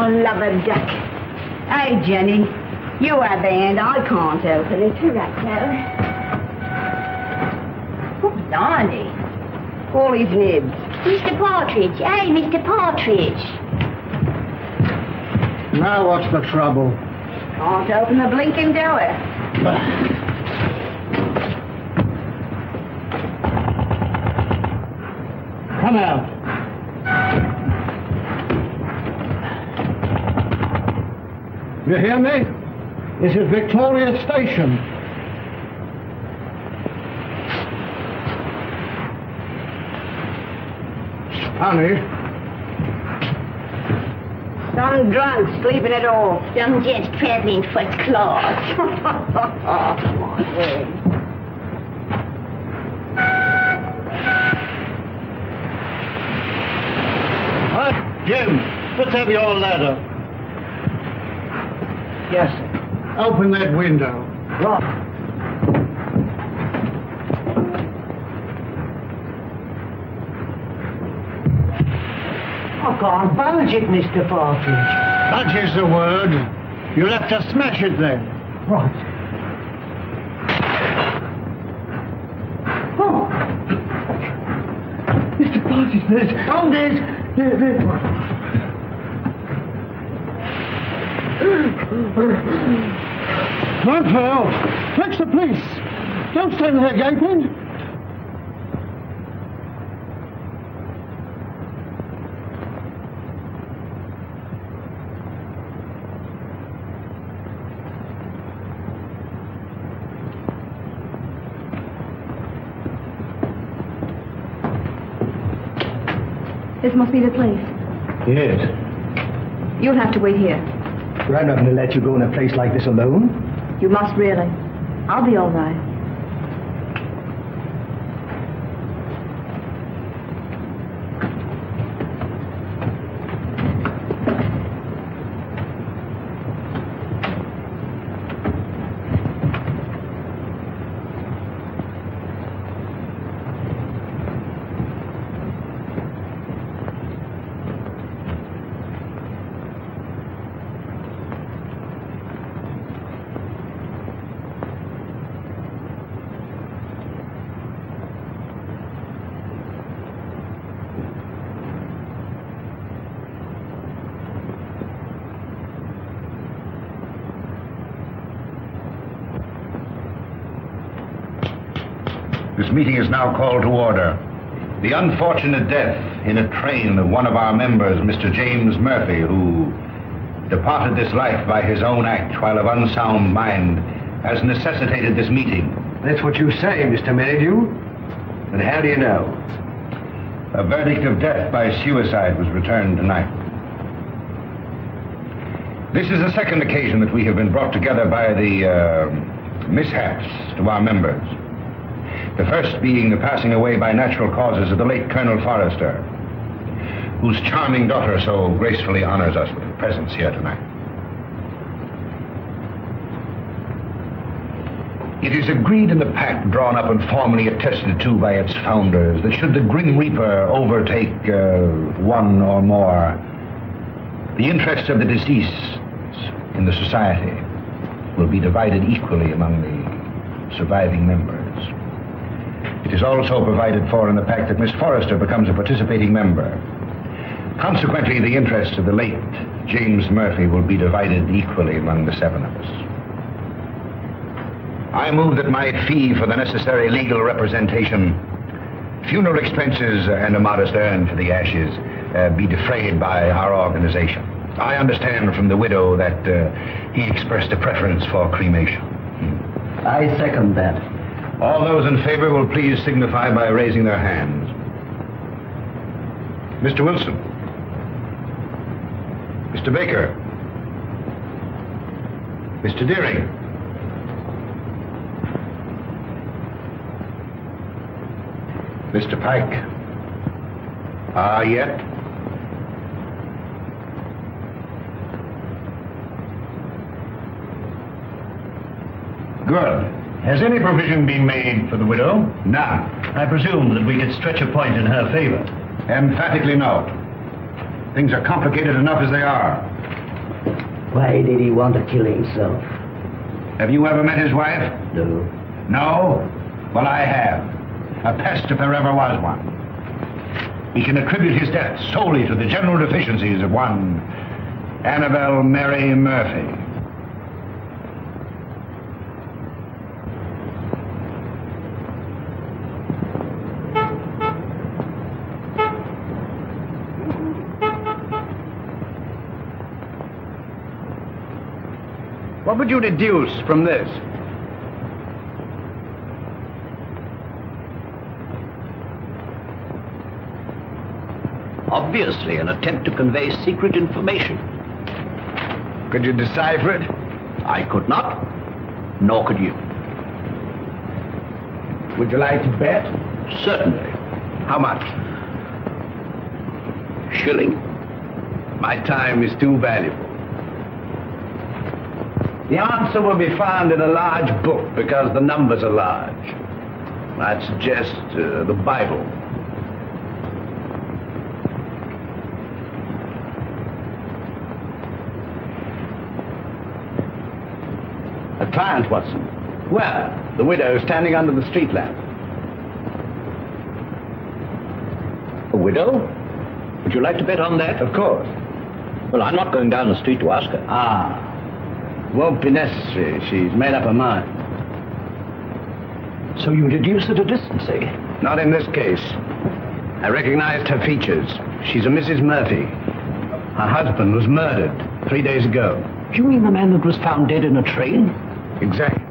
Oh, love a duck. Hey, Jenny, you have the hand. I can't open it. Oh, blimey. All his nibs. Mr. Partridge. Hey, Mr. Partridge. Now what's the trouble? Can't open the blinking door. Come out. You hear me? This is Victoria Station. Honey. Some drunk sleeping it off. Some gent travelling first class. My word. Jim, let's have your ladder. Yes, sir. Open that window. Right. I can't budge it, Mr. Partridge. Budge is the word. You'll have to smash it then. Right. Oh. Mr. Partridge, there's Run for help! Fetch the police! Don't stand there gaping! This must be the place. Yes. You'll have to wait here. I'm not going to let you go in a place like this alone. You must really. I'll be all right. This meeting is now called to order. The unfortunate death in a train of one of our members, Mr. James Murphy, who departed this life by his own act while of unsound mind, has necessitated this meeting. That's what you say, Mr. Merridew. But how do you know? A verdict of death by suicide was returned tonight. This is the second occasion that we have been brought together by the mishaps to our members. The first being the passing away by natural causes of the late Colonel Forrester, whose charming daughter so gracefully honors us with her presence here tonight. It is agreed in the pact drawn up and formally attested to by its founders that should the Grim Reaper overtake one or more, the interests of the deceased in the society will be divided equally among the surviving members. It is also provided for in the pact that Miss Forrester becomes a participating member. Consequently, the interests of the late James Murphy will be divided equally among the seven of us. I move that my fee for the necessary legal representation, funeral expenses, and a modest urn for the ashes be defrayed by our organization. I understand from the widow that he expressed a preference for cremation. I second that. All those in favor will please signify by raising their hands. Mr. Wilson. Mr. Baker. Mr. Deering. Mr. Pike. Yet? Good. Has any provision been made for the widow? None. I presume that we could stretch a point in her favor. Emphatically no. Things are complicated enough as they are. Why did he want to kill himself? Have you ever met his wife? No. No? Well, I have. A pest if there ever was one. He can attribute his death solely to the general deficiencies of one Annabel Mary Murphy. What would you deduce from this? Obviously, an attempt to convey secret information. Could you decipher it? I could not, nor could you. Would you like to bet? Certainly. How much? Shilling. My time is too valuable. The answer will be found in a large book because the numbers are large. I'd suggest the Bible. A client, Watson. Where? The widow standing under the street lamp. A widow? Would you like to bet on that? Of course. Well, I'm not going down the street to ask her. Ah. Won't be necessary. She's made up her mind. So you deduce at a distance, eh? Not in this case. I recognized her features. She's a Mrs. Murphy. Her husband was murdered 3 days ago. You mean the man that was found dead in a train? Exactly.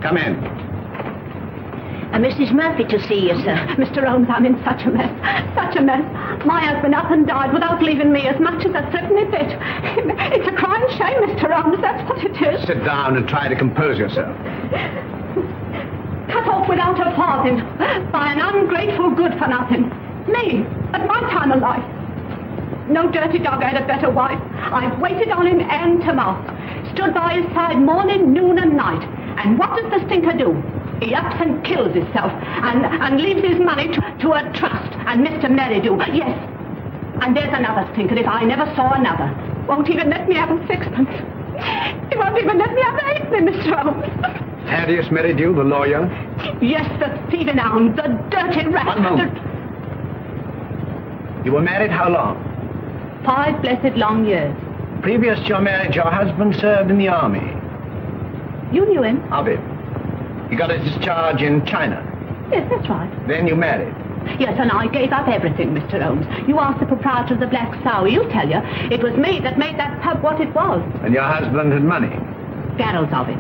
Come in. Mrs. Murphy to see you, sir. Mr. Holmes, I'm in such a mess. Such a mess. My husband up and died without leaving me as much as a threepenny bit. It's a crying shame, Mr. Holmes. That's what it is. Sit down and try to compose yourself. Cut off without a farthing by an ungrateful good-for-nothing. Me, at my time of life. No dirty dog had a better wife. I've waited on him hand to mouth. Stood by his side morning, noon and night. And what does the stinker do? He ups and kills himself and leaves his money to a trust and Mr. Merridew. Yes. And there's another stinker if I never saw another. Won't even let me have a sixpence. He won't even let me have a halfpenny, Mr. Holmes. Thaddeus Merridew, the lawyer? Yes, the thieving hound, the dirty rat. One moment. You were married how long? 5 blessed long years. Previous to your marriage, your husband served in the army. You knew him? Of him. He got his discharge in China. Yes, that's right. Then you married. Yes, and I gave up everything, Mr. Holmes. You asked the proprietor of the Black Sow. He'll tell you. It was me that made that pub what it was. And your husband had money? Barrels of it.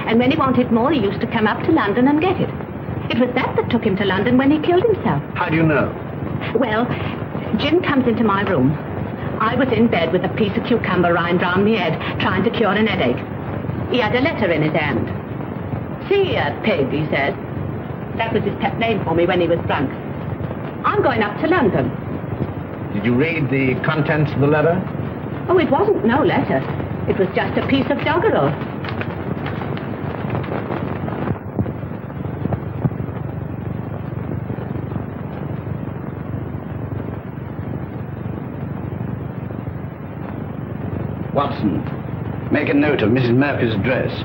And when he wanted more, he used to come up to London and get it. It was that took him to London when he killed himself. How do you know? Well, Jim comes into my room. I was in bed with a piece of cucumber rind round my head, trying to cure an headache. He had a letter in his hand. See here, pig, he said. That was his pet name for me when he was drunk. I'm going up to London. Did you read the contents of the letter? Oh, it wasn't no letter. It was just a piece of doggerel. Watson, make a note of Mrs. Murphy's address.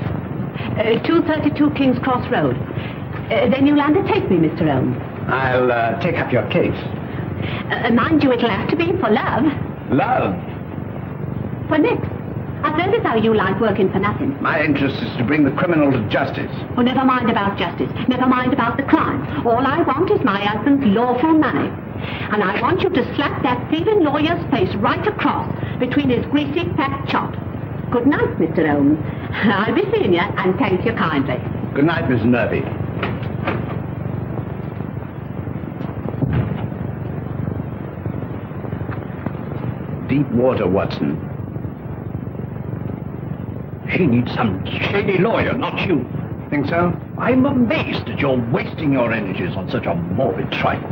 232 King's Cross Road. Then you'll undertake me, Mr. Holmes. I'll take up your case. Mind you, it'll have to be for love. Love? For Nick. I've heard as how you like working for nothing. My interest is to bring the criminal to justice. Oh, never mind about justice. Never mind about the crime. All I want is my husband's lawful money. And I want you to slap that thieving lawyer's face right across between his greasy fat chop. Good night, Mr. Holmes. I'll be seeing you, and thank you kindly. Good night, Mrs. Murphy. Deep water, Watson. She needs some shady lawyer, not you. Think so? I'm amazed that you're wasting your energies on such a morbid trifle.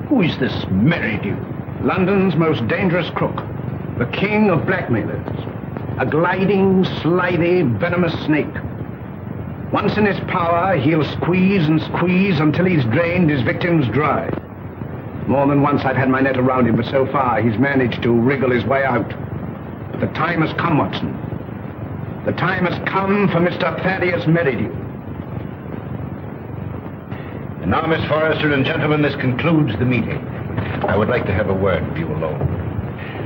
Who is this Merridew? London's most dangerous crook. The king of blackmailers. A gliding, slithy, venomous snake. Once in his power, he'll squeeze and squeeze until he's drained his victims dry. More than once I've had my net around him, but so far he's managed to wriggle his way out. The time has come, Watson. The time has come for Mr. Thaddeus Merridew. And now, Miss Forrester and gentlemen, this concludes the meeting. I would like to have a word with you alone.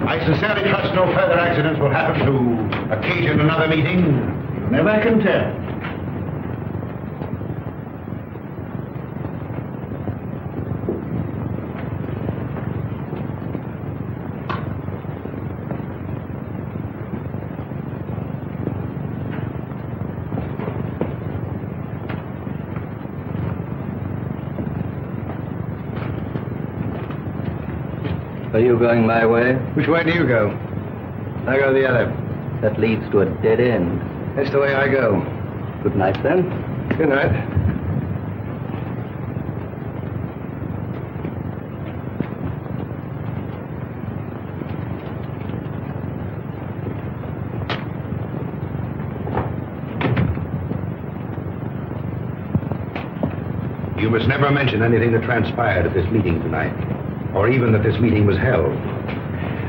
I sincerely trust no further accidents will happen to occasion another meeting. You never can tell. Are you going my way? Which way do you go? I go the other. That leads to a dead end. That's the way I go. Good night, then. Good night. You must never mention anything that transpired at this meeting tonight, or even that this meeting was held.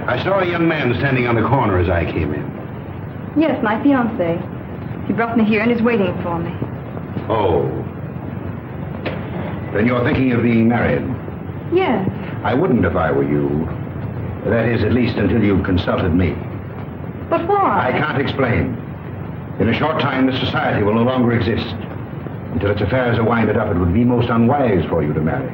I saw a young man standing on the corner as I came in. Yes, my fiancé. He brought me here and is waiting for me. Oh. Then you're thinking of being married? Yes. I wouldn't if I were you. That is, at least until you've consulted me. But why? I can't explain. In a short time, this society will no longer exist. Until its affairs are winded up, it would be most unwise for you to marry.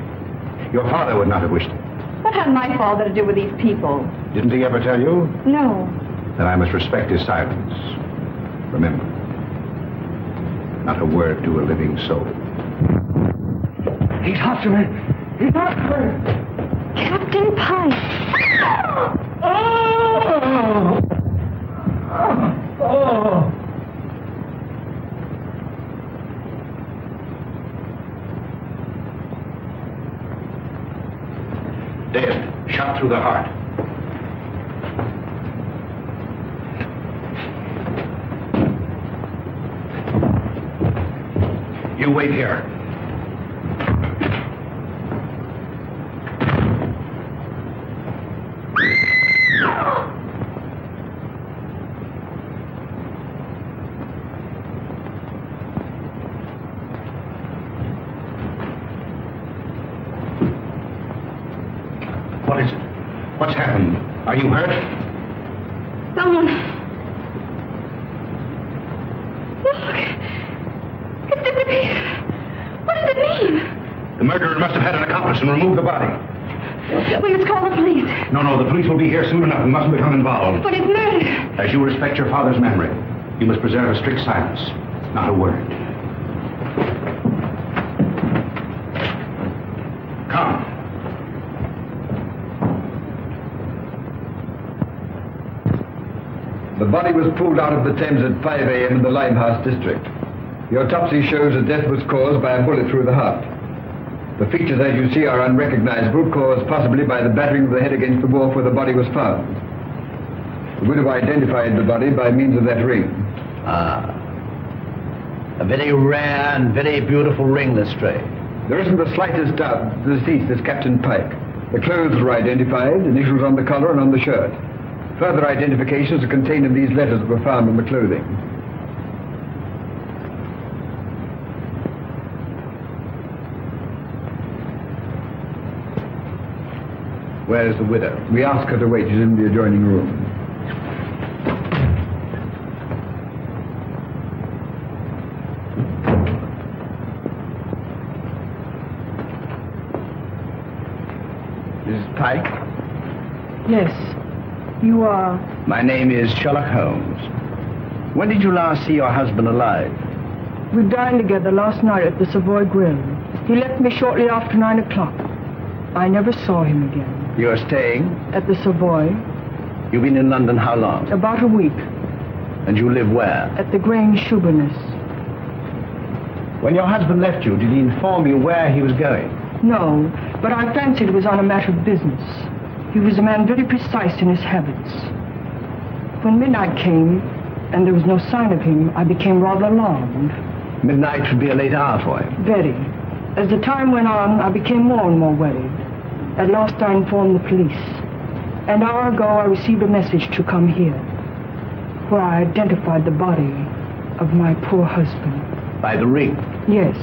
Your father would not have wished it. What had my father to do with these people? Didn't he ever tell you? No. Then I must respect his silence. Remember, not a word to a living soul. He's after me. He's after me. Captain Pike. Oh! Oh! Dead, shot through the heart. You wait here. What is it? What's happened? Are you hurt? Someone. Look. It's disappeared. What does it mean? The murderer must have had an accomplice and removed the body. We must call the police. No, the police will be here soon enough. We mustn't become involved. But it's murder. As you respect your father's memory, you must preserve a strict silence. Not a word. Come. The body was pulled out of the Thames at 5 a.m. in the Limehouse district. The autopsy shows that death was caused by a bullet through the heart. The features, as you see, are unrecognizable, caused possibly by the battering of the head against the wharf where the body was found. The widow identified the body by means of that ring. Ah. A very rare and very beautiful ring, Lestrade. There isn't the slightest doubt the deceased is Captain Pike. The clothes were identified, initials on the collar and on the shirt. Further identifications are contained in these letters that were found in the clothing. Where is the widow? We asked her to wait. She's in the adjoining room. Mrs. Pike? Yes. You are? My name is Sherlock Holmes. When did you last see your husband alive? We dined together last night at the Savoy Grill. He left me shortly after 9 o'clock. I never saw him again. You are staying? At the Savoy. You've been in London how long? About a week. And you live where? At the Grange Shoeburyness. When your husband left you, did he inform you where he was going? No, but I fancied it was on a matter of business. He was a man very precise in his habits. When midnight came, and there was no sign of him, I became rather alarmed. Midnight should be a late hour for him. Very. As the time went on, I became more and more worried. At last I informed the police. An hour ago, I received a message to come here. where I identified the body of my poor husband. By the ring? Yes.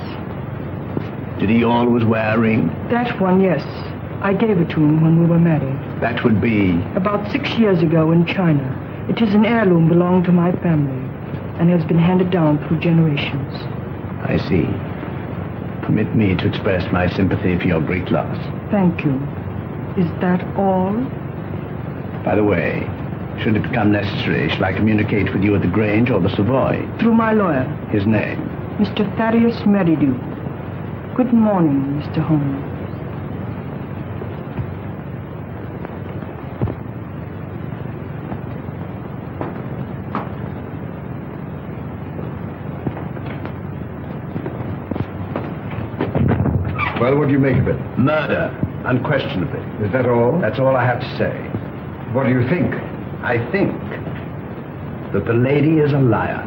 Did he always wear a ring? That one, yes. I gave it to him when we were married. That would be... About 6 years ago in China. It is an heirloom belonging to my family and has been handed down through generations. I see. Permit me to express my sympathy for your great loss. Thank you. Is that all? By the way, should it become necessary, shall I communicate with you at the Grange or the Savoy? Through my lawyer. His name? Mr. Thaddeus Merridew. Good morning, Mr. Holmes. Well, what do you make of it? Murder, unquestionably. Is that all? That's all I have to say. What do you think? I think that the lady is a liar.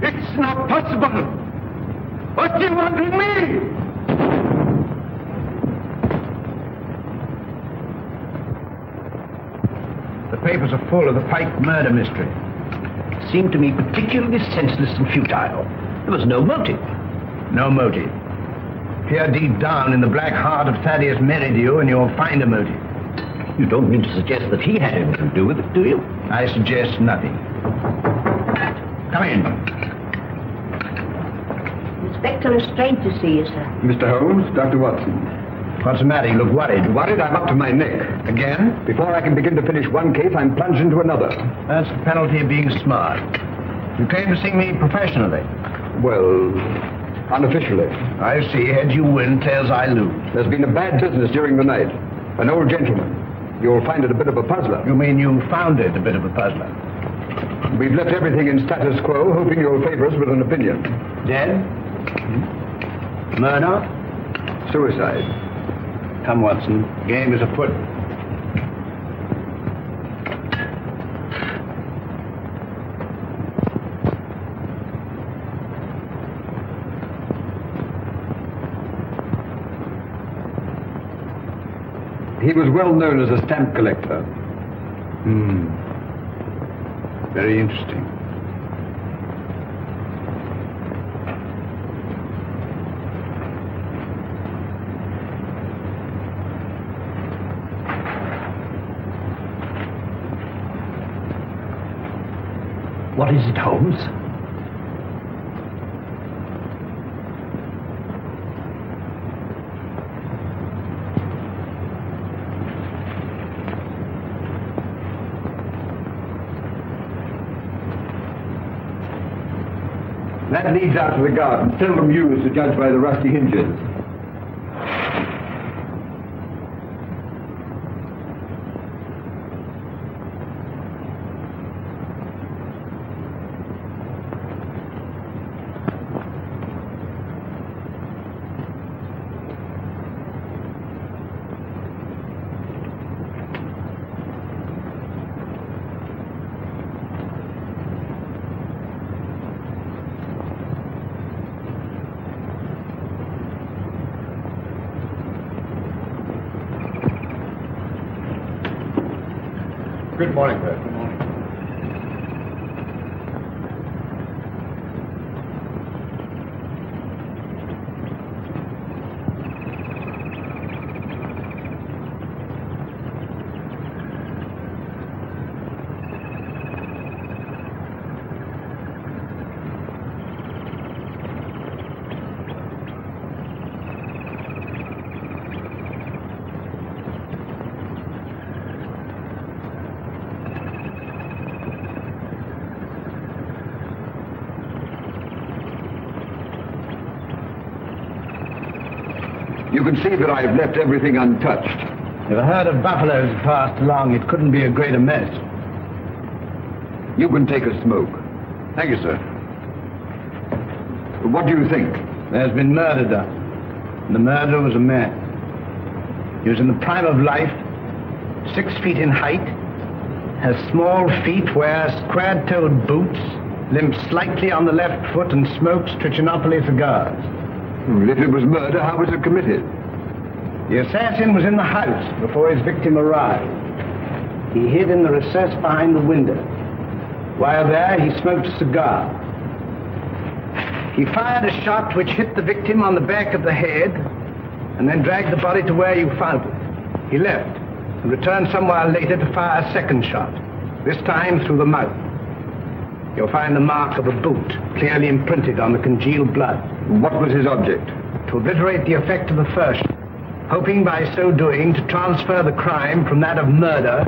It's not possible! What do you want with me? The papers are full of the Pike murder mystery. It seemed to me particularly senseless and futile. There was no motive. No motive. Peer deep down in the black heart of Thaddeus Merridew and you'll find a motive. You don't mean to suggest that he had anything to do with it, do you? I suggest nothing. Come in. Inspector Lestrade to see you, sir. Mr. Holmes, Dr. Watson. What's the matter? You look worried. Worried? I'm up to my neck. Again? Before I can begin to finish one case, I'm plunged into another. That's the penalty of being smart. You came to see me professionally. Well, unofficially. I see. Heads you win, tails I lose. There's been a bad business during the night. An old gentleman. You'll find it a bit of a puzzler. You mean you found it a bit of a puzzler? We've left everything in status quo, hoping you'll favor us with an opinion. Dead? Murder? Suicide. Come, Watson. Game is afoot. He was well known as a stamp collector. Very interesting. What is it, Holmes? That leads out to the garden, seldom used to judge by the rusty hinges. Good morning, Bert. Good morning. You can see that I've left everything untouched. If a herd of buffaloes passed along, it couldn't be a greater mess. You can take a smoke. Thank you, sir. What do you think? There's been murder done. The murderer was a man. He was in the prime of life, 6 feet in height, has small feet, wears square-toed boots, limps slightly on the left foot, and smokes Trichinopoly cigars. If it was murder, how was it committed? The assassin was in the house before his victim arrived. He hid in the recess behind the window. While there, he smoked a cigar. He fired a shot which hit the victim on the back of the head and then dragged the body to where you found it. He left and returned some while later to fire a second shot, this time through the mouth. You'll find the mark of a boot clearly imprinted on the congealed blood. What was his object? To obliterate the effect of the first, hoping by so doing to transfer the crime from that of murder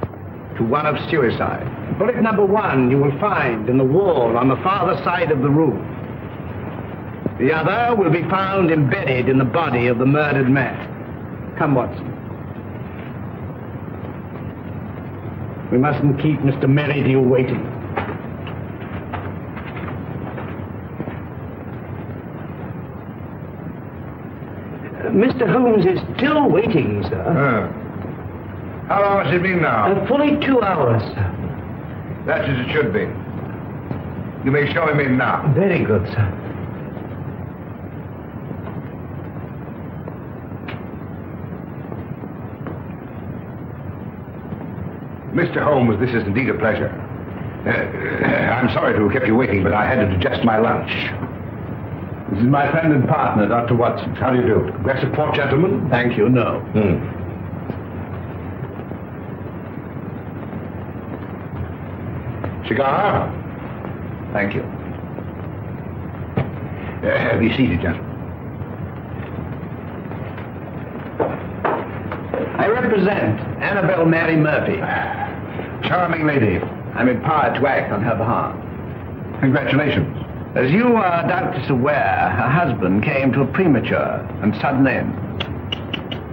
to one of suicide. Bullet number 1 you will find in the wall on the farther side of the room. The other will be found embedded in the body of the murdered man. Come, Watson. We mustn't keep Mr. Merridew waiting. Mr. Holmes is still waiting, sir. How long has it been now? Fully 2 hours, sir. That's as it should be. You may show him in now. Very good, sir. Mr. Holmes, this is indeed a pleasure. I'm sorry to have kept you waiting, but I had to digest my lunch. This is my friend and partner, Dr. Watson. How do you do? Glass of port, gentlemen? Thank you, no. Cigar? Thank you. Be seated, gentlemen. I represent Annabelle Mary Murphy. Charming lady. I'm empowered to act on her behalf. Congratulations. As you are doubtless aware, her husband came to a premature and sudden end.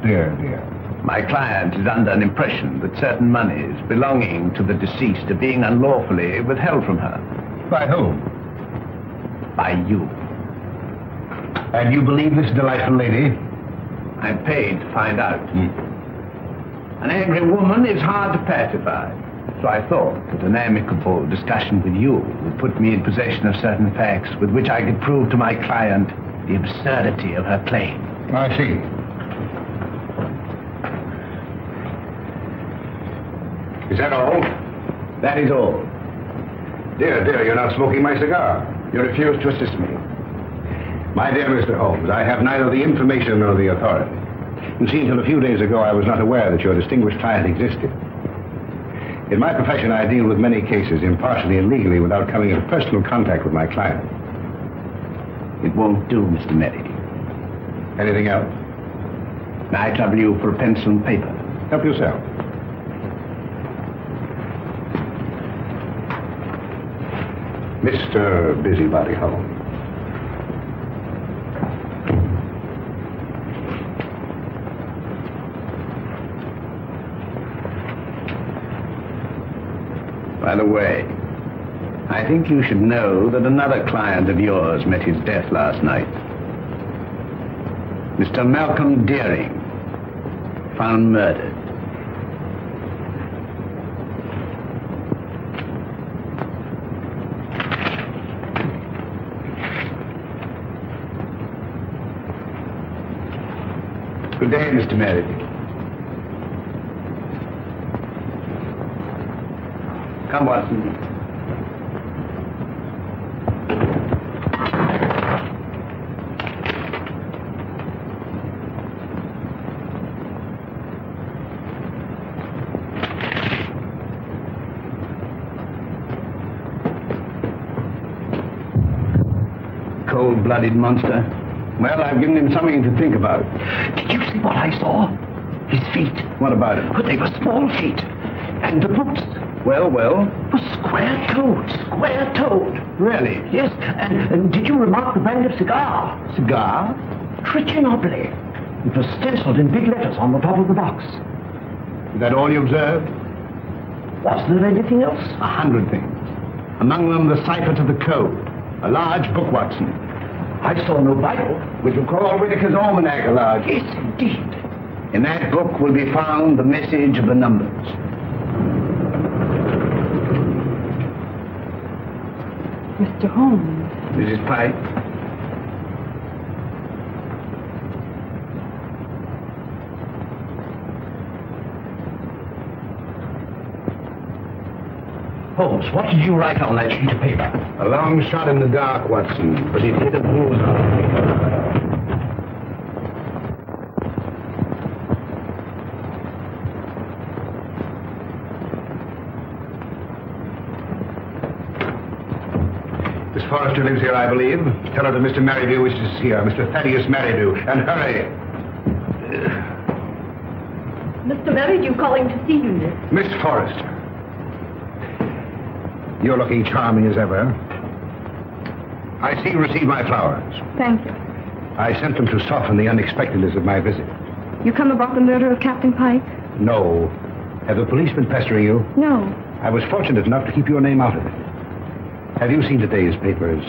Dear, dear. My client is under an impression that certain monies belonging to the deceased are being unlawfully withheld from her. By whom? By you. And you believe this delightful lady? I'm paid to find out. An angry woman is hard to pacify. So I thought that an amicable discussion with you would put me in possession of certain facts with which I could prove to my client the absurdity of her claim. I see. Is that all? That is all. Dear, dear, you're not smoking my cigar. You refuse to assist me. My dear Mr. Holmes, I have neither the information nor the authority. You see, until a few days ago, I was not aware that your distinguished client existed. In my profession, I deal with many cases impartially and legally without coming into personal contact with my client. It won't do, Mr. Merridew. Anything else? May I trouble you for a pencil and paper? Help yourself. Mr. Busybody Holmes. By the way, I think you should know that another client of yours met his death last night. Mr. Malcolm Deering, found murdered. Good day, Mr. Merridew. Come, Watson. Cold-blooded monster. Well, I've given him something to think about. Did you see what I saw? His feet. What about it? But they were small feet. And the boots. Well? Was square-toed. Square-toed. Really? Yes. And did you remark the brand of cigar? Cigar? Trichinopoly. It was stenciled in big letters on the top of the box. Is that all you observed? Was there anything else? 100 things. Among them, the cipher to the code. A large book, Watson. I saw no Bible. Which will call Whitaker's Almanac a large. Yes, indeed. In that book will be found the message of the numbers. Mr. Holmes. Mrs. Pike? Holmes, what did you write on that sheet of paper? A long shot in the dark, Watson, but it hit a bullseye. Miss Forrester lives here, I believe. Tell her that Mr. Merridew wishes to see her. Mr. Thaddeus Merridew. And hurry. Mr. Merridew calling to see you, miss. Miss Forrester. You're looking charming as ever. I see you received my flowers. Thank you. I sent them to soften the unexpectedness of my visit. You come about the murder of Captain Pike? No. Have the police been pestering you? No. I was fortunate enough to keep your name out of it. Have you seen today's papers?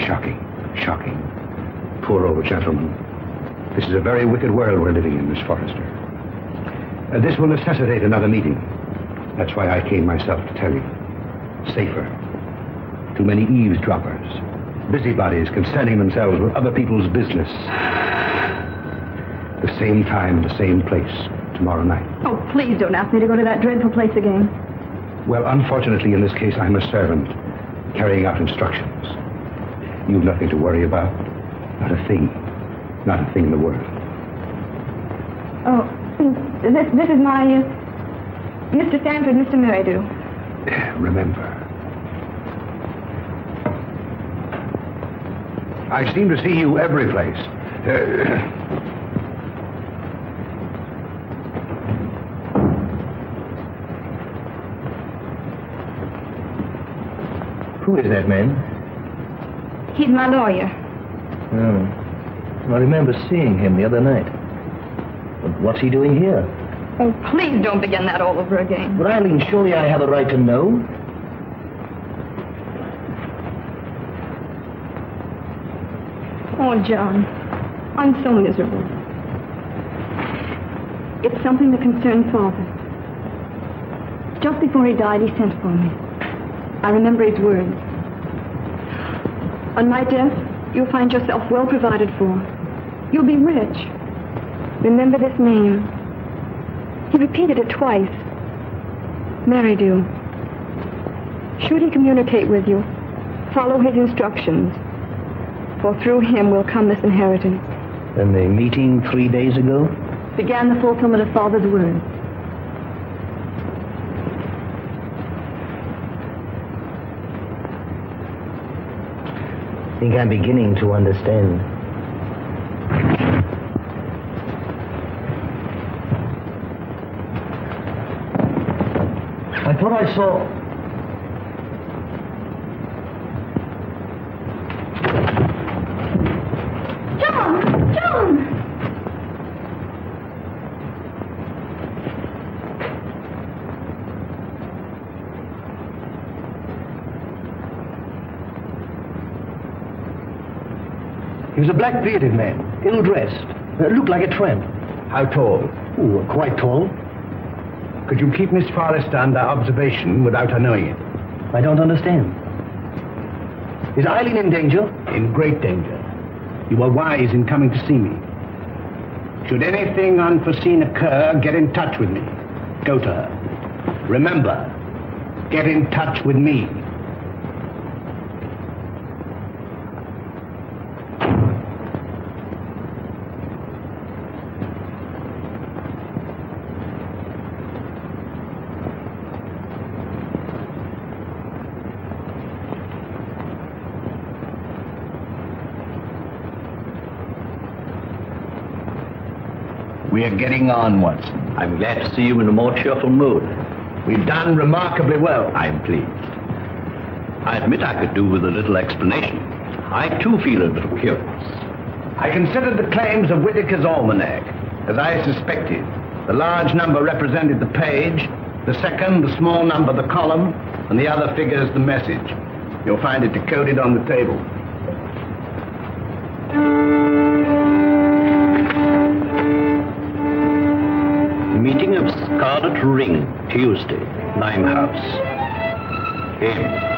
Shocking. Shocking. Poor old gentleman. This is a very wicked world we're living in, Miss Forrester. This will necessitate another meeting. That's why I came myself to tell you. Safer. Too many eavesdroppers. Busybodies concerning themselves with other people's business. The same time, the same place, tomorrow night. Oh, please don't ask me to go to that dreadful place again. Well, unfortunately, in this case, I'm a servant, carrying out instructions. You've nothing to worry about. Not a thing. Not a thing in the world. Oh, this is my, Mr. Stanford, Mr. Merridew. Remember. I seem to see you every place. Who is that man? He's my lawyer. Oh. I remember seeing him the other night. But what's he doing here? Oh, please don't begin that all over again. But Eileen, surely I have a right to know. Oh, John, I'm so miserable. It's something that concerns Father. Just before he died, he sent for me. I remember his words. On my death, you'll find yourself well provided for. You'll be rich. Remember this name. He repeated it twice. Merridew. Should he communicate with you, follow his instructions, for through him will come this inheritance. And the meeting 3 days ago? Began the fulfillment of Father's words. I think I'm beginning to understand. I thought I saw... John! He was a black-bearded man, ill-dressed, looked like a tramp. How tall? Oh, quite tall. Could you keep Miss Forrester under observation without her knowing it? I don't understand. Is Eileen in danger? In great danger. You were wise in coming to see me. Should anything unforeseen occur, get in touch with me. Go to her. Remember, get in touch with me. We are getting on, Watson. I'm glad to see you in a more cheerful mood. We've done remarkably well. I'm pleased. I admit I could do with a little explanation. I, too, feel a little curious. I considered the claims of Whitaker's almanac. As I suspected, the large number represented the page, the second, the small number, the column, and the other figures, the message. You'll find it decoded on the table. Meeting of Scarlet Ring, Tuesday, Limehouse. M.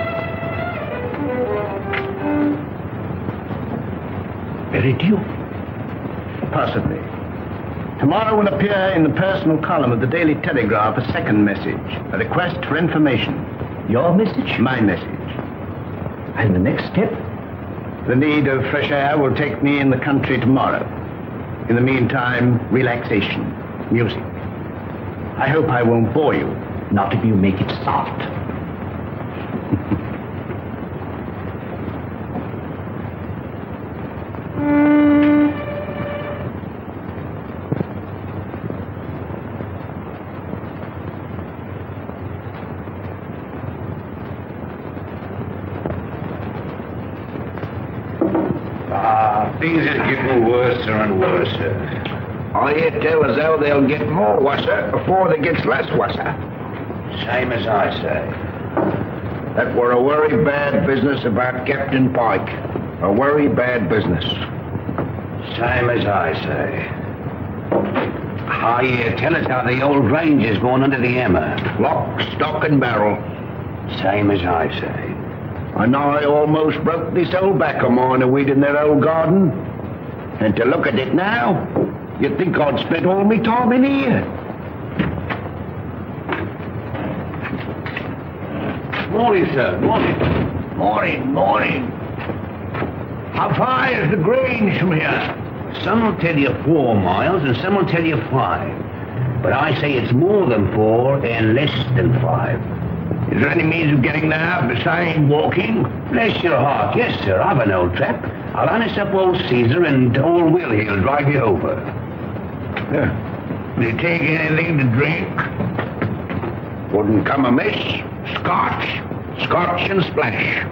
Very possibly. Tomorrow will appear in the personal column of the Daily Telegraph a second message, a request for information. Your message? My message. And the next step? The need of fresh air will take me in the country tomorrow. In the meantime, relaxation, music. I hope I won't bore you. Not if you make it soft. Things are getting worse and worse. I hear tell as how they'll get more worser before they gets less worser. Same as I say. That were a very bad business about Captain Pike. A very bad business. Same as I say. I hear tell us how the old ranger's going under the hammer. Lock, stock, and barrel. Same as I say. And I almost broke this old back of mine a weed in their old garden. And to look at it now, you'd think I'd spent all my time in here. Morning, sir. Morning. Morning. How far is the Grange from here? Some will tell you 4 miles and some will tell you 5. But I say it's more than 4 and less than 5. Is there any means of getting there besides walking? Bless your heart, yes, sir. I've an old trap. I'll harness up old Caesar and old Will he'll drive you over. Will you take anything to drink? Wouldn't come amiss. Scotch and splash.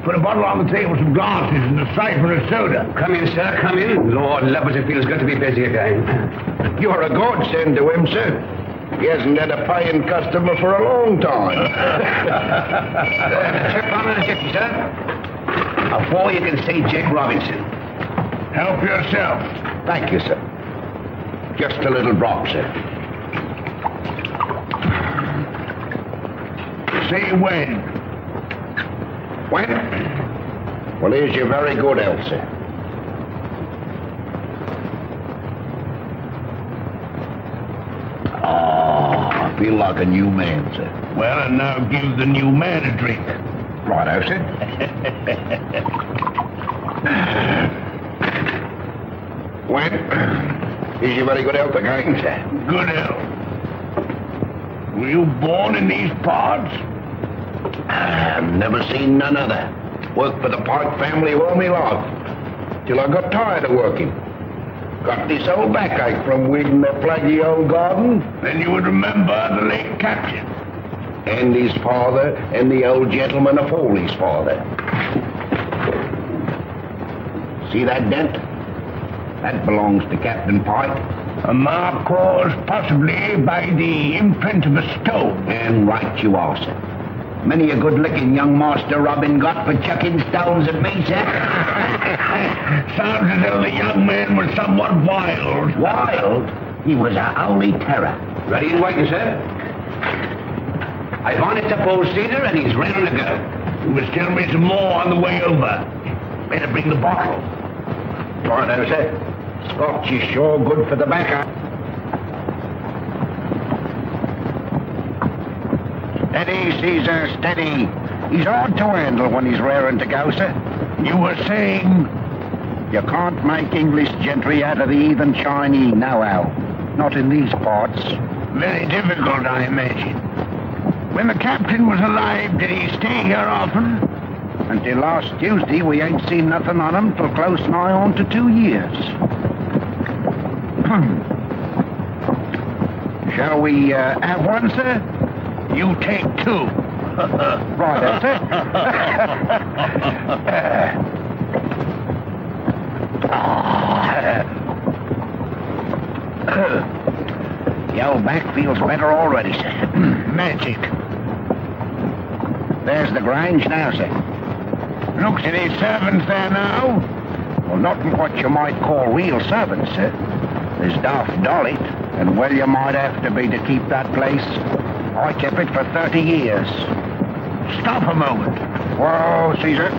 Put a bottle on the table, some glasses, and a siphon of soda. Come in, sir, come in. Lord love us, it feels good to be busy again. You're a godsend to him, sir. He hasn't had a paying customer for a long time. Trip on a jiffy, sir. Before you can see Jack Robinson. Help yourself. Thank you, sir. Just a little drop, sir. Say when. When? Well, here's your very good health, sir. I feel like a new man, sir. Well, and now give the new man a drink. Righto, sir. When? Is your very good health again, sir? Good health. Were you born in these parts? I've never seen none other. Worked for the Pike family all my life. Till I got tired of working. Got this old backache from weeding their plaguey old garden. Then you would remember the late captain. And his father, and the old gentleman afore his father. See that dent? That belongs to Captain Pike. A mark caused possibly by the imprint of a stone. And right you are, sir. Many a good licking young Master Robin got for chucking stones at me, sir. Sounds as though the young man was somewhat wild. Wild? He was a holy terror. Ready and waiting, sir. I've harnessed up old Caesar and he's ready to go. You must tell me some more on the way over. Better bring the bottle. Righto, sir. Scotch is sure good for the backer. Steady, Caesar, steady. He's hard to handle when he's raring to go, sir. You were saying? You can't make English gentry out of the heathen Chinese, nohow. Not in these parts. Very difficult, I imagine. When the captain was alive, did he stay here often? Until last Tuesday, we ain't seen nothing on him for close nigh on to 2 years. Shall we have one, sir? You take 2. Right, that's it. Ah. lunatic. There's the Grange now, sir. Looks at his servants there now. Well, not what you might call real servants, sir. There's Daft Dolly, and well you might have to be to keep that place. I kept it for 30 years. Stop a moment. Whoa, Caesar.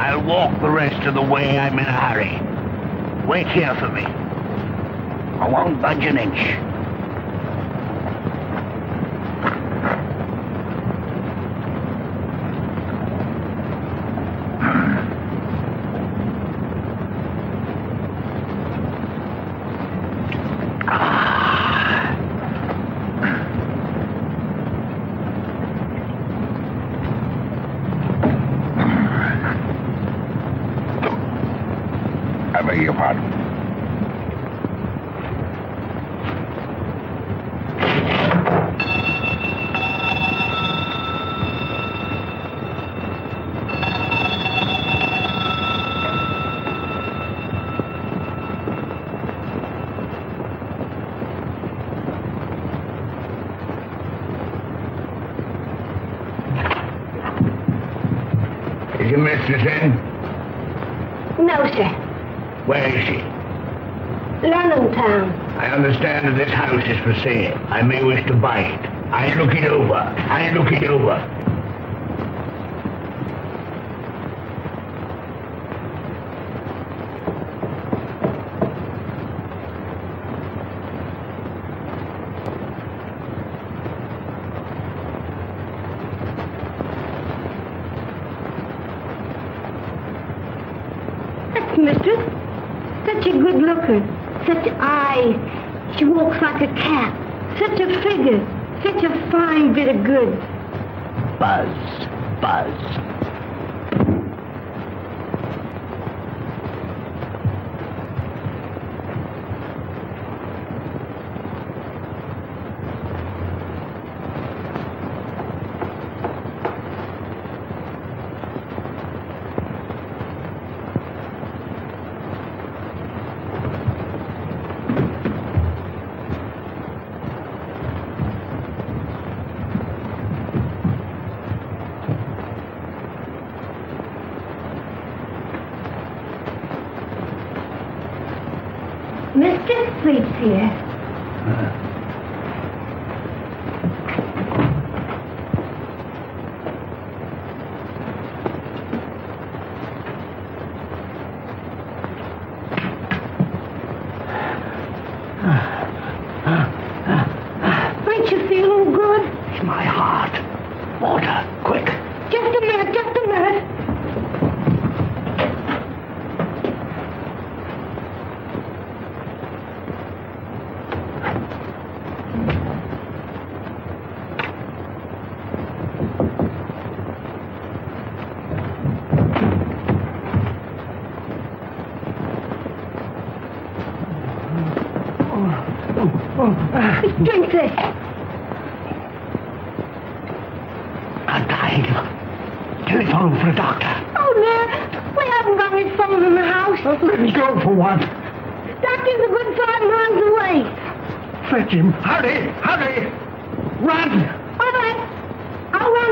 I'll walk the rest of the way. I'm in a hurry. Wait here for me. I won't budge an inch. I beg your pardon. Is your mistress in? No, sir. Where is she? London town. I understand that this house is for sale. I may wish to buy it. I look it over. I look it over. That's mistress. Such a good looker. Such eyes. She walks like a cat. Such a figure. Such a fine bit of goods. Buzz. Buzz. Mistress sleeps here. Ain't you feeling good? It's my heart. Water, quick. Just a minute, just a minute. Drink this. I'm dying. Telephone for a doctor. Oh, no. We haven't got any phone in the house. Let me go for one. Doctor's a good 5 miles away. Fetch him. Hurry, hurry. Run. All right. I'll run.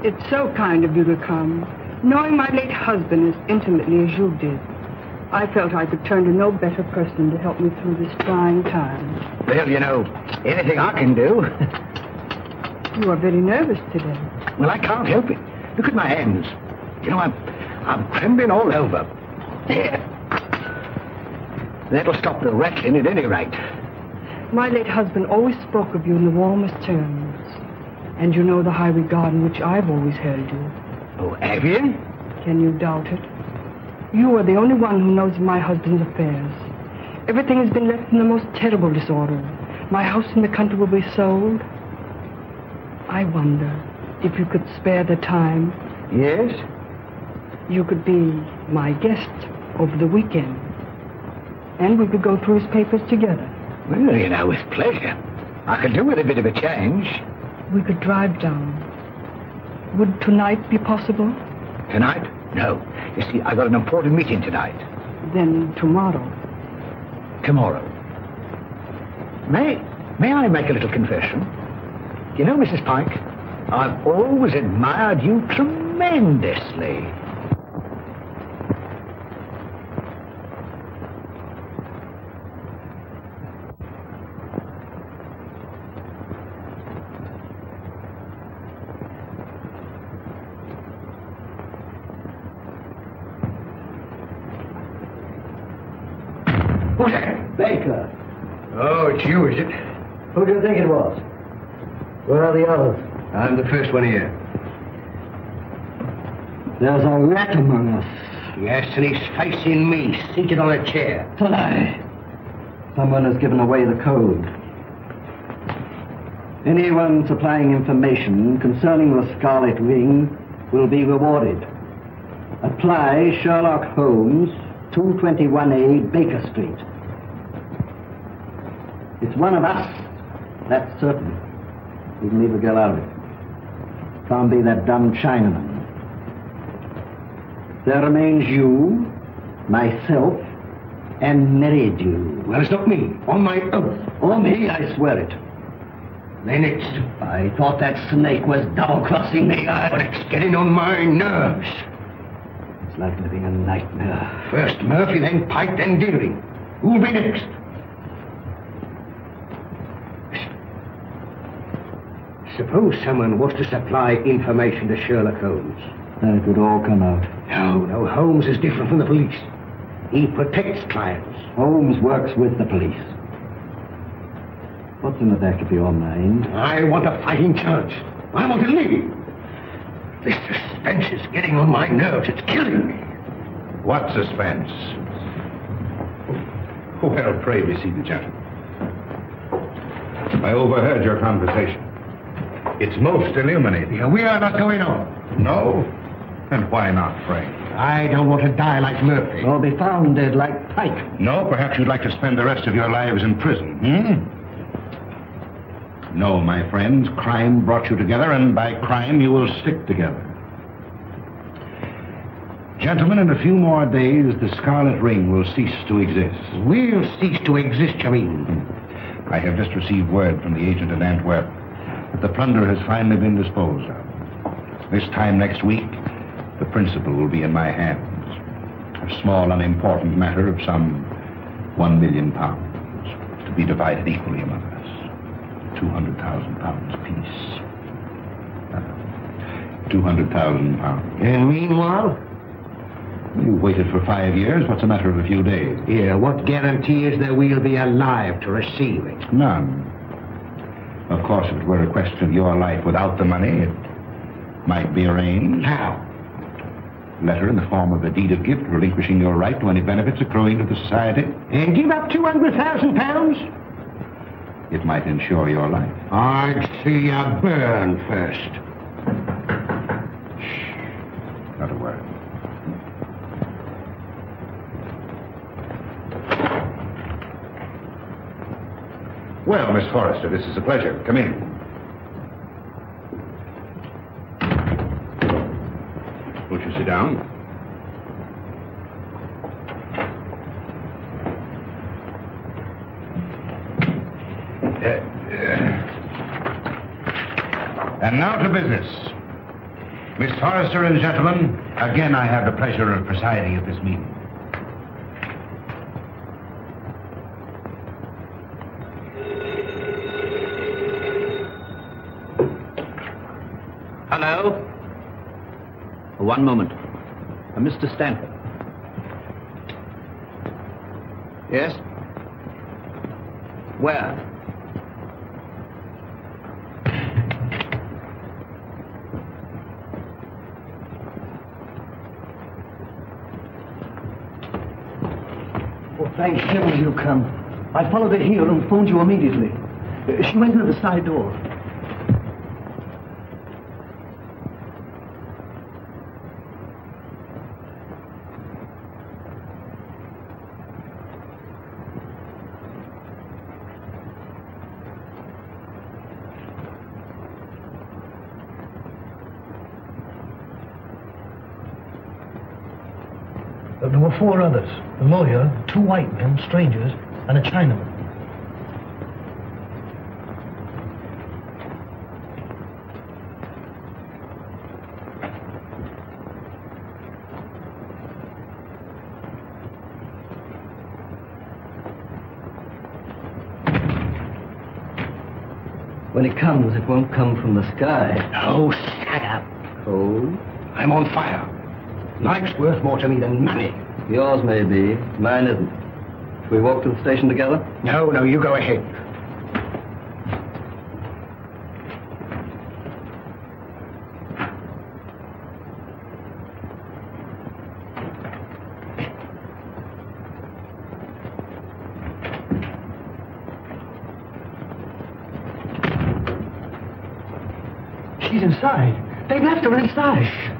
It's so kind of you to come. Knowing my late husband as intimately as you did, I felt I could turn to no better person to help me through this trying time. Well, you know, anything I can do. You are very nervous today. Well, I can't help it. Look at my hands. You know, I'm trembling all over. There. That'll stop the rattling at any rate. My late husband always spoke of you in the warmest terms. And you know the high regard in which I've always held you. Oh, have you? Can you doubt it? You are the only one who knows my husband's affairs. Everything has been left in the most terrible disorder. My house in the country will be sold. I wonder if you could spare the time. Yes? You could be my guest over the weekend. And we could go through his papers together. Well, you know, with pleasure. I could do with a bit of a change. We could drive down. Would tonight be possible? Tonight? No. You see, I've got an important meeting tonight. Then tomorrow. Tomorrow. May I make a little confession? You know, Mrs. Pike, I've always admired you tremendously. Who's that? Baker. Oh, it's you, is it? Who do you think it was? Where are the others? I'm the first one here. There's a rat among us. Yes, and he's facing me, seated on a chair. Aye. Someone has given away the code. Anyone supplying information concerning the Scarlet Ring will be rewarded. Apply Sherlock Holmes, 221A Baker Street. It's one of us, that's certain. We can leave the girl out of it. Can't be that dumb Chinaman. There remains you, myself, and Meridew. Well, it's not me. On my oath. On me, I swear it. Then it's... I thought that snake was double-crossing me. But it's getting on my nerves. It's like living a nightmare. First Murphy, then Pike, then Deering. Who'll be next? Suppose someone was to supply information to Sherlock Holmes. Then it would all come out. No, Holmes is different from the police. He protects clients. Holmes works with the police. What's in the back of your mind? I want a fighting chance. I want to leave. This suspense is getting on my nerves. It's killing me. What suspense? Well, pray be seated, gentlemen. I overheard your conversation. It's most illuminating. We are not going on. No? And why not, Frank? I don't want to die like Murphy. Or be found dead like Pike. No, perhaps you'd like to spend the rest of your lives in prison, No, my friends, crime brought you together, and by crime you will stick together. Gentlemen, in a few more days, the Scarlet Ring will cease to exist. We'll cease to exist, you mean? I have just received word from the agent at Antwerp that the plunder has finally been disposed of. This time next week, the principal will be in my hands. A small, unimportant matter of some £1 million, to be divided equally among us. £200,000 apiece. £200,000. And meanwhile? You've waited for 5 years. What's a matter of a few days? Yeah, what guarantee is there we'll be alive to receive it? None. Of course, if it were a question of your life without the money, it might be arranged. How? Letter in the form of a deed of gift relinquishing your right to any benefits accruing to the society. And give up £200,000? It might ensure your life. I'd see you burn first. Shh. Not a word. Well, Miss Forrester, this is a pleasure. Come in. Won't you sit down? And now to business. Miss Forrester and gentlemen, again I have the pleasure of presiding at this meeting. Hello? One moment. Mr. Stanford. Yes? Where? Oh, thank heaven you come. I followed her here and phoned you immediately. She went into the side door. There were 4 others. The lawyer, 2 white men, strangers, and a Chinaman. When it comes, it won't come from the sky. Oh, shut up. Cold? I'm on fire. Life's worth more to me than money. Yours may be. Mine isn't. Shall we walk to the station together? No, you go ahead. She's inside. They've left her inside.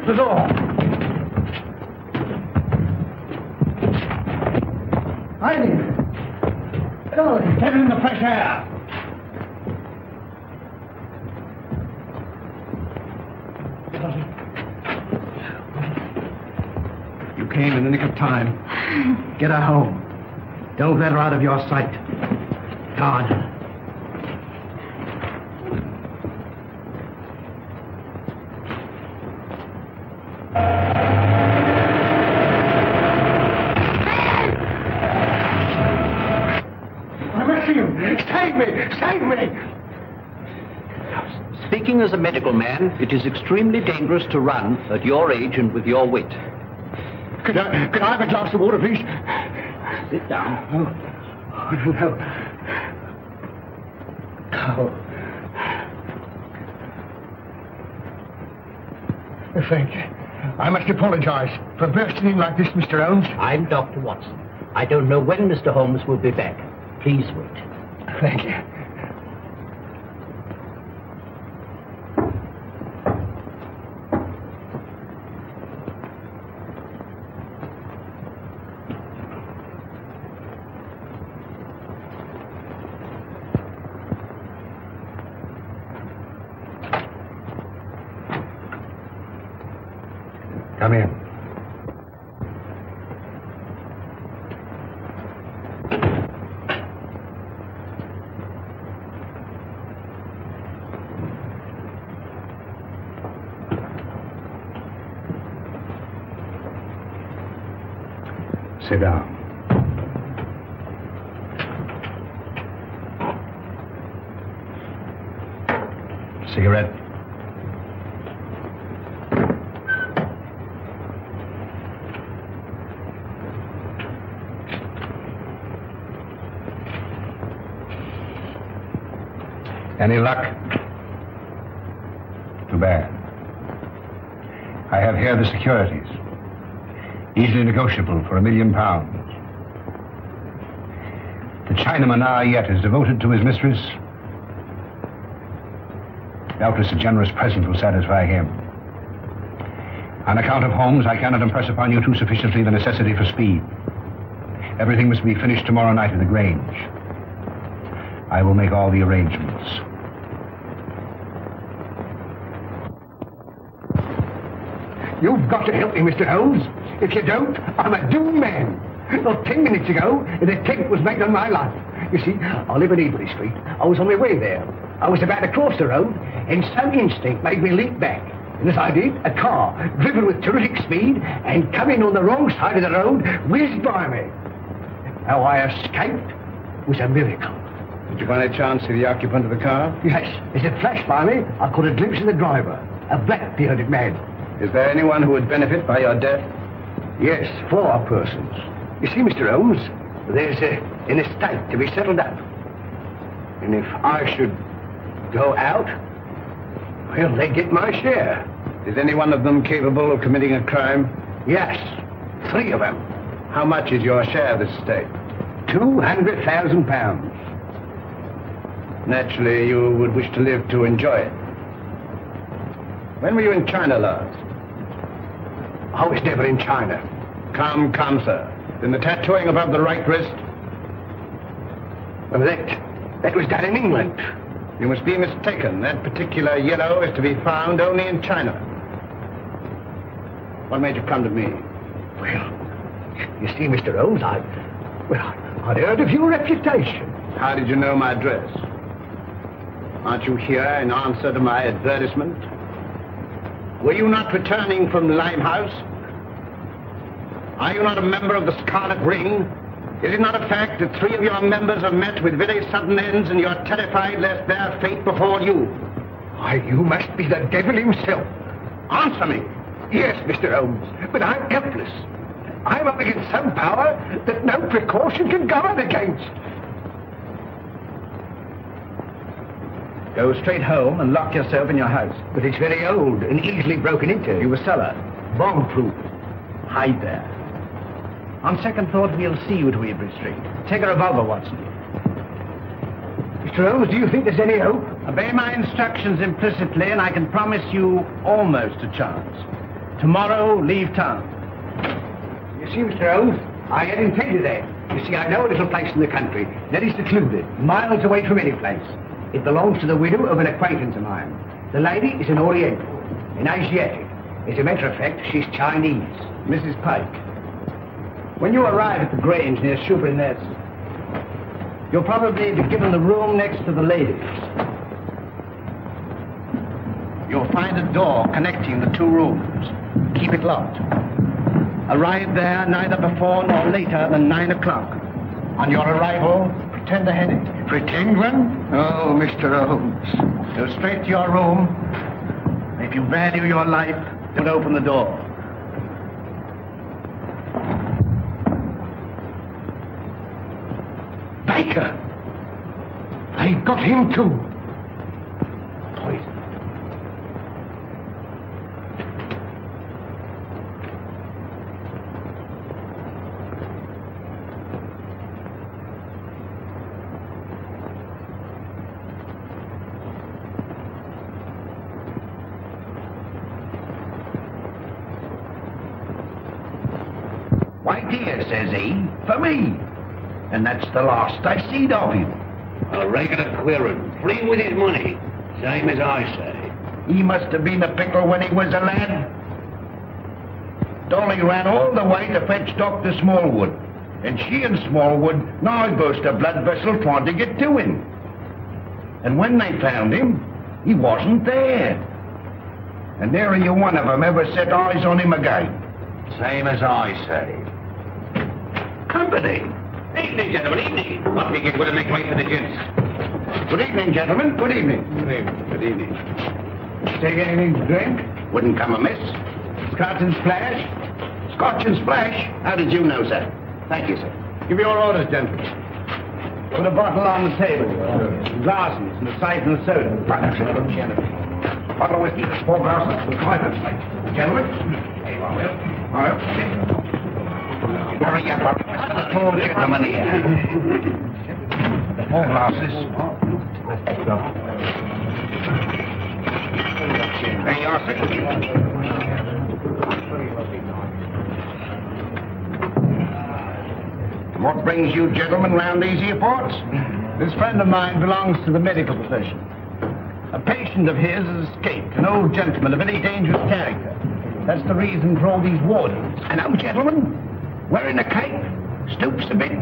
The door. Hiding. Emily, Get in the fresh air. You came in the nick of time. Get her home. Don't let her out of your sight. Guard her. Save me! Speaking as a medical man, it is extremely dangerous to run at your age and with your wit. Could I have a glass of water, please? Sit down. No. Thank you. I must apologize for bursting in like this, Mr. Holmes. I'm Dr. Watson. I don't know when Mr. Holmes will be back. Please wait. Thank you. Come in. Sit down. Cigarette? Any luck? Too bad. I have here the securities. Easily negotiable for £1 million. The Chinaman now yet is devoted to his mistress. Doubtless a generous present will satisfy him. On account of Holmes, I cannot impress upon you too sufficiently the necessity for speed. Everything must be finished tomorrow night at the Grange. I will make all the arrangements. You've got to help me, Mr. Holmes. If you don't, I'm a doomed man. Not 10 minutes ago, an attempt was made on my life. You see, I live in Ebury Street. I was on my way there. I was about to cross the road, and some instinct made me leap back. And as I did, a car, driven with terrific speed and coming on the wrong side of the road, whizzed by me. How I escaped was a miracle. Did you by any chance see the occupant of the car? Yes, as it flashed by me, I caught a glimpse of the driver, a black-bearded man. Is there anyone who would benefit by your death? Yes, 4 persons. You see, Mr. Holmes, there's an estate to be settled up. And if I should go out, well, they get my share. Is any one of them capable of committing a crime? Yes, 3 of them. How much is your share of this estate? £200,000. Naturally, you would wish to live to enjoy it. When were you in China last? I was never in China. Come, sir. Then the tattooing above the right wrist? Well, that was done in England. You must be mistaken. That particular yellow is to be found only in China. What made you come to me? Well, you see, Mr. Holmes, I'd heard of your reputation. How did you know my address? Aren't you here in answer to my advertisement? Were you not returning from Limehouse? Are you not a member of the Scarlet Ring? Is it not a fact that 3 of your members have met with very sudden ends and you're terrified lest their fate befall you? Why, you must be the devil himself. Answer me. Yes, Mr. Holmes, but I'm helpless. I'm up against some power that no precaution can guard against. Go straight home and lock yourself in your house. But it's very old and easily broken into. You a cellar. Bomb-proof. Hide there. On second thought, we'll see you to Ebury Street. Take a revolver, Watson. Mr. Holmes, do you think there's any hope? Obey my instructions implicitly, and I can promise you almost a chance. Tomorrow, leave town. You see, Mr. Holmes, I had intended that. You see, I know a little place in the country that is secluded, miles away from any place. It belongs to the widow of an acquaintance of mine. The lady is an Oriental, an Asiatic. As a matter of fact, she's Chinese. Mrs. Pike, when you arrive at the Grange near Shoebury Nest, you'll probably be given the room next to the ladies. You'll find a door connecting the 2 rooms. Keep it locked. Arrive there neither before nor later than 9 o'clock. On your arrival, pretend a headache. Pretend one? Oh, Mr. Holmes. Go straight to your room. If you value your life, don't open the door. Baker! They got him too. Poison. Why, dear, says he, for me. And that's the last I seed of him. A regular queer un, free with his money, same as I say. He must have been a pickle when he was a lad. Dolly ran all the way to fetch Dr. Smallwood. And she and Smallwood now burst a blood vessel trying to get to him. And when they found him, he wasn't there. And nary a one of them ever set eyes on him again. Same as I say. Company. Evening, gentlemen, evening. What we get would make way for the gents. Good evening, gentlemen. Good evening. Good evening. Good evening. Take anything to drink? Wouldn't come amiss. Scotch and splash? Scotch and splash? How did you know, sir? Thank you, sir. Give your orders, gentlemen. Put a bottle on the table. Glasses and a siphon of soda. Bottle of whiskey, 4 glasses, 5 minutes. Gentlemen? All right. Hurry up. Get the money here. 4 glasses. There you are, sir. What brings you gentlemen round these here parts? This friend of mine belongs to the medical profession. A patient of his has escaped, an old gentleman of very dangerous character. That's the reason for all these wardens. An old gentleman? Wearing a cape? Stoops a bit?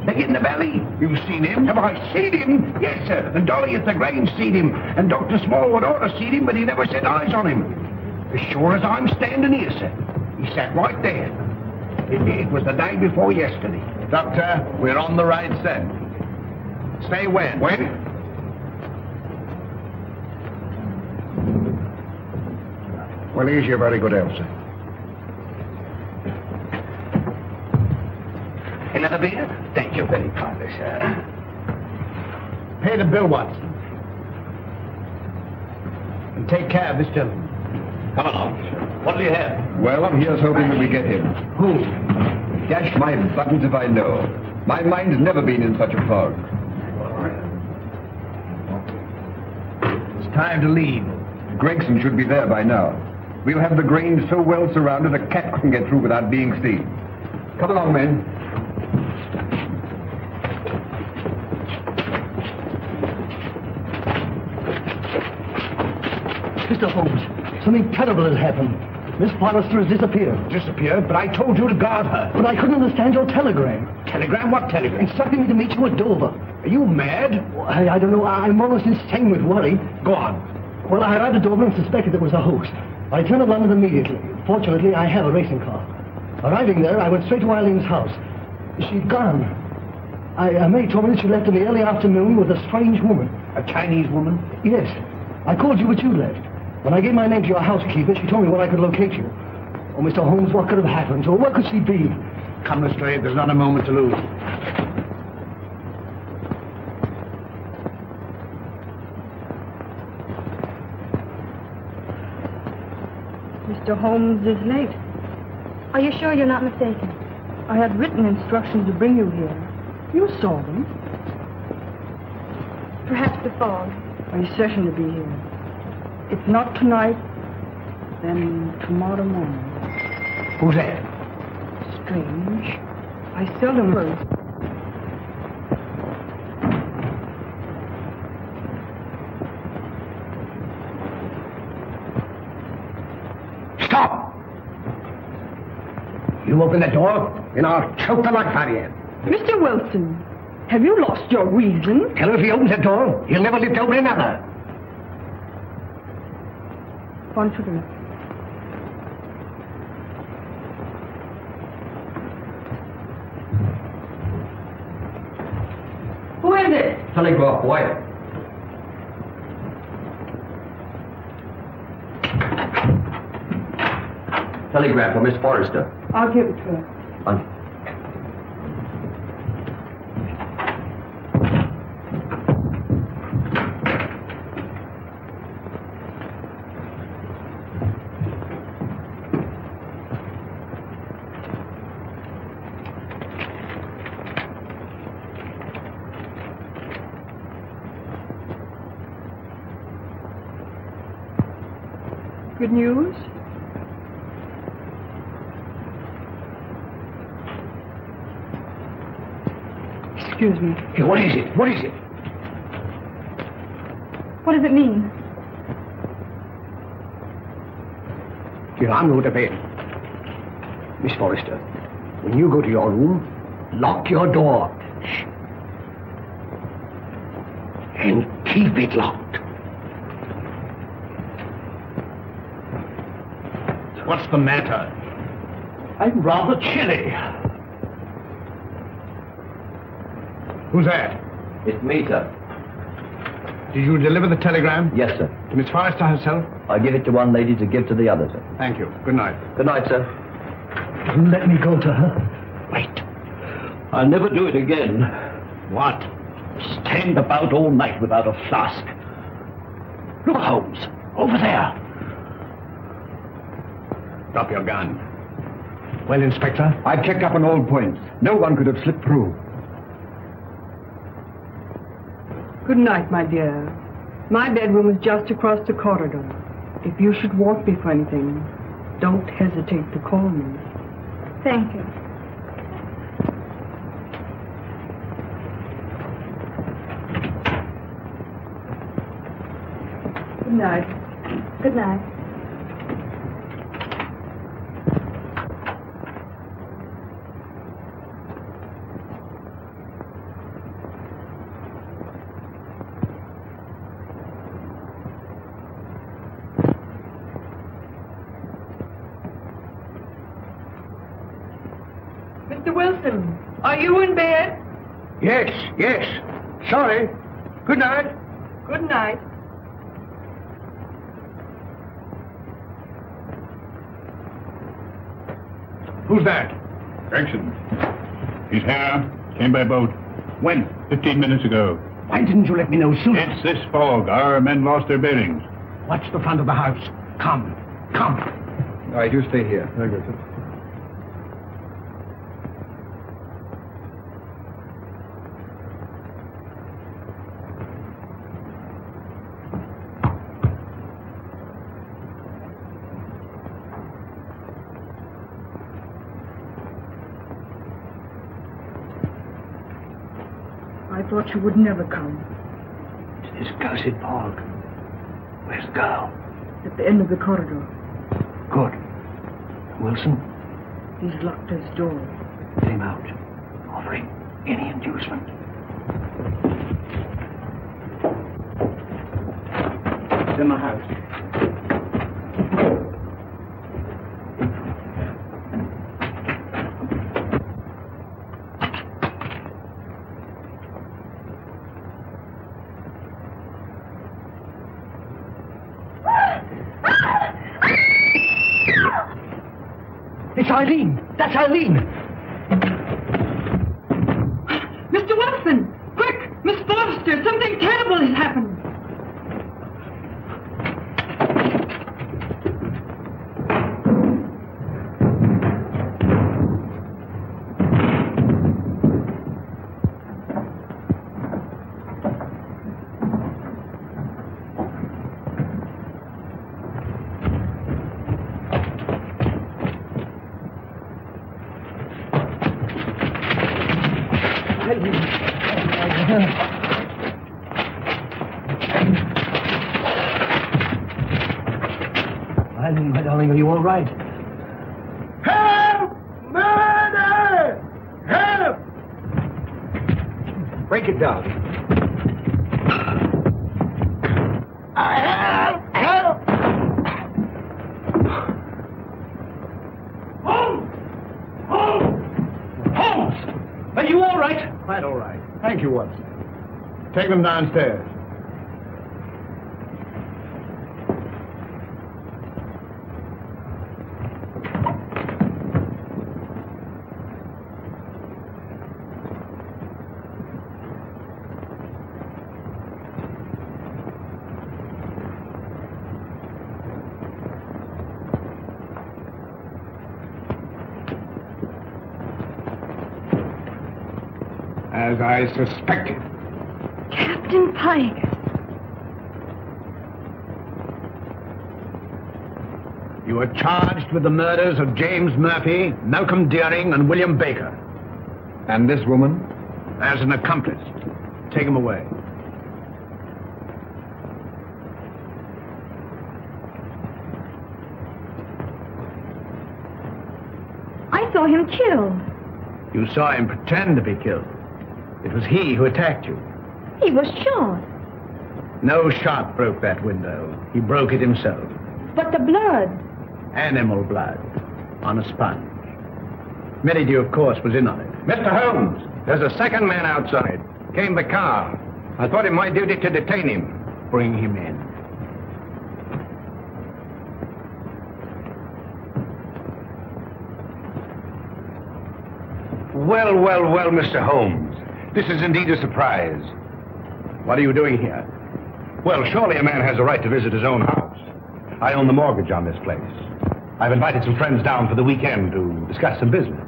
Big in the belly? You've seen him? Have I seen him? Yes, sir. And Dolly at the Grange seen him. And Dr. Smallwood ought to seen him, but he never set eyes on him. As sure as I'm standing here, sir. He sat right there. It was the day before yesterday. Doctor, we're on the right scent. Say when? When? Well, here's your very good health, sir. Another beer? Thank you very kindly, sir. Pay the bill, Watson. And take care of this gentleman. Come along. What do you have? Well, here's hoping that we get him. Who? Dash my buttons if I know. My mind's never been in such a fog. It's time to leave. Gregson should be there by now. We'll have the Grange so well surrounded a cat couldn't get through without being seen. Come along, men. Mr. Holmes, something terrible has happened. Miss Forrester has disappeared. Disappeared? But I told you to guard her. But I couldn't understand your telegram. Telegram? What telegram? Instructing me to meet you at Dover. Are you mad? I don't know. I'm almost insane with worry. Go on. Well, I arrived at Dover and suspected it was a hoax. I returned to London immediately. Fortunately, I have a racing car. Arriving there, I went straight to Eileen's house. She'd gone. A maid told me that she left in the early afternoon with a strange woman. A Chinese woman? Yes. I called you, but you left. When I gave my name to your housekeeper, she told me where I could locate you. Oh, Mr. Holmes, what could have happened? Or where could she be? Come, Lestrade, there's not a moment to lose. Mr. Holmes is late. Are you sure you're not mistaken? I had written instructions to bring you here. You saw them. Perhaps the fog. Are you certain to be here? If not tonight, then tomorrow morning. Who's that? Strange. I seldom heard. Stop! You open the door, and I'll choke the life out of you. Mr. Wilson, have you lost your reason? Tell him if he opens the door, he'll never live to open another. One to the left. Who is it? Telegraph, boy. Telegram for Miss Forrester. I'll give it to her. Good news? Excuse me. Hey, what is it? What is it? What does it mean? Here, I'm going to bed. Miss Forrester, when you go to your room, lock your door. Shh. And keep it locked. What's the matter? I'm rather chilly. Who's that? It's me, sir. Did you deliver the telegram? Yes, sir. To Miss Forrester herself? I give it to one lady to give to the other, sir. Thank you. Good night. Good night, sir. Don't let me go to her. Wait. I'll never do it again. What? Stand about all night without a flask. Look, Holmes. Over there. Drop your gun. Well, Inspector? I've checked up on all points. No one could have slipped through. Good night, my dear. My bedroom is just across the corridor. If you should want me for anything, don't hesitate to call me. Thank you. night. Good night. Mr. Wilson, are you in bed? Yes, yes. Sorry. Good night. Good night. Who's that? Gregson. He's here. Came by boat. When? 15 minutes ago. Why didn't you let me know sooner? It's this fog. Our men lost their bearings. Watch the front of the house. Come. Come. All right, you stay here. Very good, sir. I thought you would never come. It's this cursed fog. Where's the girl? At the end of the corridor. Good. Wilson, He's locked his door. get him out. Offering any inducement. It's in the house. It's Eileen. That's Eileen. Mr. Wilson! Quick! Miss Forrester! Something terrible has happened! Eileen, my darling, are you all right? Help! Murder! Help! Break it down. Help! Holmes! Holmes! Holmes! Are you all right? Quite all right. Thank you, Watson. Take them downstairs. As I suspected. Captain Pike. You are charged with the murders of James Murphy, Malcolm Deering, and William Baker. And this woman? As an accomplice. Take him away. I saw him killed. You saw him pretend to be killed. It was he who attacked you. He was shot. No shot broke that window. He broke it himself. But the blood. Animal blood. On a sponge. Merridew, of course, was in on it. Mr. Holmes, there's a second man outside. Came the car. I thought it my duty to detain him. Bring him in. Well, well, well, Mr. Holmes. This is indeed a surprise. What are you doing here? Well, surely a man has a right to visit his own house. I own the mortgage on this place. I've invited some friends down for the weekend to discuss some business.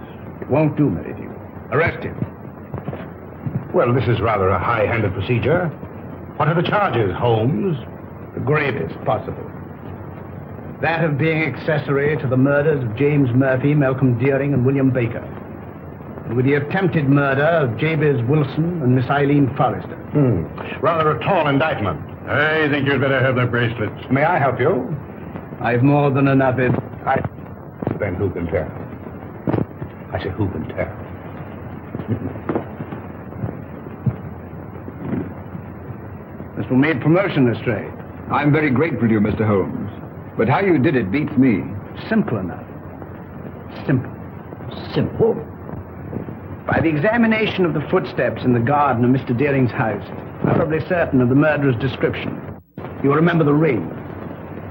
It won't do, Merridew. Arrest him. Well, this is rather a high-handed procedure. What are the charges, Holmes? The gravest possible. That of being accessory to the murders of James Murphy, Malcolm Deering, and William Baker. with the attempted murder of Jabez Wilson and Miss Eileen Forrester. Rather a tall indictment. I think you'd better have the bracelets. May I help you? I've more than enough in. Then who can tell? I say, who can tell? This will make promotion, Lestrade. I'm very grateful to you, Mr. Holmes. But how you did it beats me. Simple enough. Simple. Simple. By the examination of the footsteps in the garden of Mr. Deering's house, probably certain of the murderer's description. You'll remember the ring.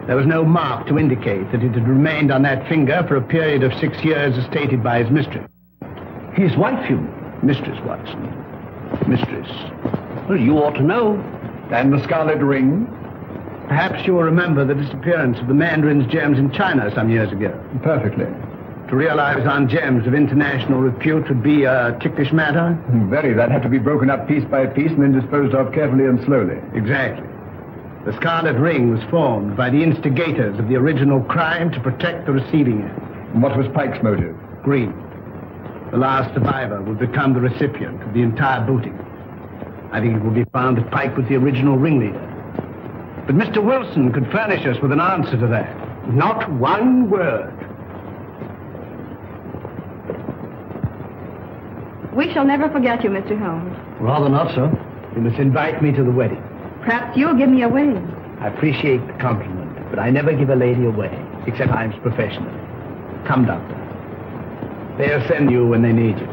There was no mark to indicate that it had remained on that finger for a period of 6 years as stated by his mistress. His wife, you mean? Mistress, Watson. Mistress. Well, you ought to know. And the scarlet ring? Perhaps you'll remember the disappearance of the mandarin's gems in China some years ago. Perfectly. To realize on gems of international repute would be a ticklish matter? Very. That'd have to be broken up piece by piece and then disposed of carefully and slowly. Exactly. The scarlet ring was formed by the instigators of the original crime to protect the receiving end. And what was Pike's motive? Greed. The last survivor would become the recipient of the entire booty. I think it will be found that Pike was the original ringleader. But Mr. Wilson could furnish us with an answer to that. Not one word. We shall never forget you, Mr. Holmes. Rather not, sir. You must invite me to the wedding. Perhaps you'll give me away. I appreciate the compliment, but I never give a lady away, except I'm professional. Come, Doctor. They'll send you when they need you.